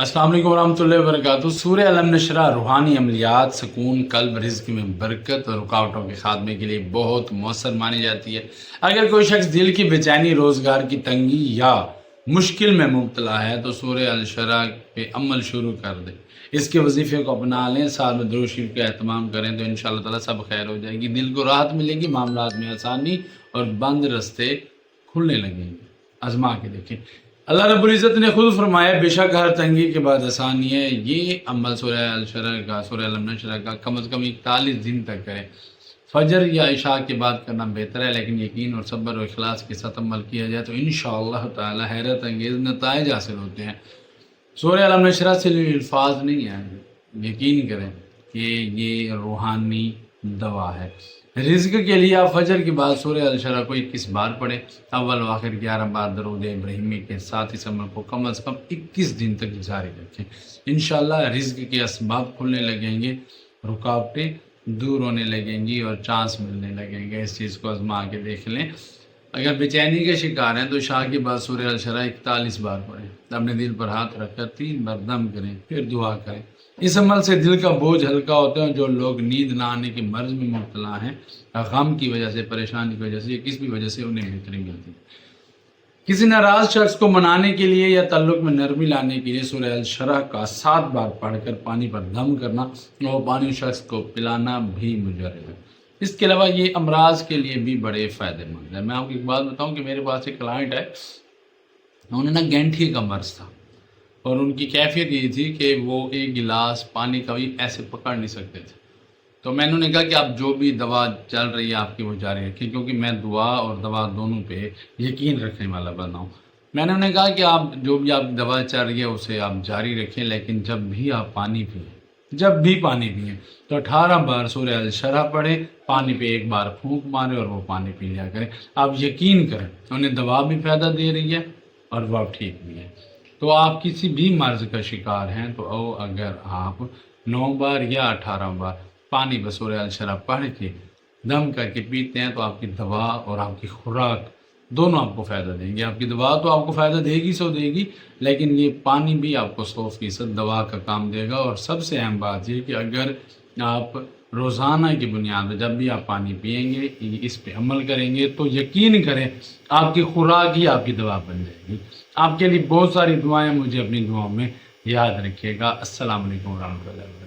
अस्सलाम वालेकुम रहमतुल्लाहि व बरकातुहू। सूरह अलम नशरा रूहानी अमलियात, सुकून, कल्ब, रिज़्क में बरकत और रुकावटों के खात्मे के लिए बहुत मौसर मानी जाती है। अगर कोई शख्स दिल की बेचैनी, रोज़गार की तंगी या मुश्किल में मुब्तला है तो सूरह अल-शरा पे अमल शुरू कर दे। इसके वजीफ़े को अपना लें, साथ में दुरूद शरीफ का एहतमाम करें तो इंशाअल्लाह ताला सब खैर हो जाएगी। दिल को राहत मिलेगी, मामलात में आसानी और बंद रस्ते खुलने लगेंगे। आजमा के देखें। अल्लाह रब्बुल इज़्ज़त ने खुद फरमाया, बेशक हर तंगी के बाद आसानी है। ये अमल सूरह अल-शरा का, सूरह अलम नशरा का कम अज़ कम 41 दिन तक करें। फजर या इशा के बाद करना बेहतर है, लेकिन यकीन और सब्र और इखलास के साथ अमल किया जाए तो इंशाअल्लाह ताला हैरत अंगेज़ नताइज हासिल होते हैं। सूरह अलम नशरा से अल्फाज नहीं है, यकीन करें कि ये रूहानी दवा है। रिज़्क के लिए आप फजर के बाद सूरह अल-शरा को 21 बार पढ़ें। अव्वल व आखिर 11 बार दरूद इब्राहिमी के साथ इस अमल को कम अज़ कम 21 दिन तक जारी रखें। इंशाअल्लाह रिज़्क के असबाब खुलने लगेंगे, रुकावटें दूर होने लगेंगी और चांस मिलने लगेंगे। इस चीज़ को आजमा के देख लें। अगर बेचैनी के शिकार हैं तो शाह के बाद सूरह अल-शरा 41 बार पढ़ें। अपने दिल पर हाथ रखकर 3 बार दम करें, फिर दुआ करें। इस अमल से दिल का बोझ हल्का होता है। जो लोग नींद ना आने के मर्ज में मुब्तला हैं, गम की वजह से, परेशानी की वजह से या किसी भी वजह से, उन्हें बेहतरी मिलती है। किसी नाराज शख्स को मनाने के लिए या ताल्लुक में नरमी लाने के लिए सूरह अल-शरा का 7 बार पढ़कर पानी पर दम करना और पानी शख्स को पिलाना भी मुजर्रब है। इसके अलावा ये अमराज के लिए भी बड़े फ़ायदेमंद है। मैं आपको एक बात बताऊं कि मेरे पास एक क्लाइंट है, उन्हें ना गैंठी का मर्ज था और उनकी कैफियत ये थी कि वो एक गिलास पानी का भी ऐसे पकड़ नहीं सकते थे। तो मैंने उन्हें कहा कि आप जो भी दवा चल रही है आपकी वो जारी रखें, क्योंकि मैं दुआ और दवा दोनों पे यकीन रखने वाला बंदा हूँ। मैंने उन्हें कहा कि आप जो भी आप दवा चल रही है उसे आप जारी रखें, लेकिन जब भी आप पानी पिएँ, जब भी पानी पिएँ तो 18 बार सूरह अल-शरा पढ़ें, पानी पे 1 बार फूंक मारें और वो पानी पी लिया करें। आप यकीन करें, उन्हें दवा भी फ़ायदा दे रही है और वह ठीक भी है। तो आप किसी भी मर्ज़ का शिकार हैं तो अगर आप 9 बार या 18 बार पानी पर सूरह अल-शरा पढ़ के दम करके पीते हैं तो आपकी दवा और आपकी खुराक दोनों आपको फ़ायदा देंगे। आपकी दवा तो आपको फ़ायदा देगी सो देगी, लेकिन ये पानी भी आपको 100% दवा का काम देगा। और सबसे अहम बात ये कि अगर आप रोज़ाना की बुनियाद पर जब भी आप पानी पिएंगे, इस पे अमल करेंगे तो यकीन करें आपकी खुराक ही आपकी दवा बन जाएगी। आपके लिए बहुत सारी दुआएं, मुझे अपनी दुआओं में याद रखिएगा। अस्सलाम वालेकुम रहमतुल्लाहि।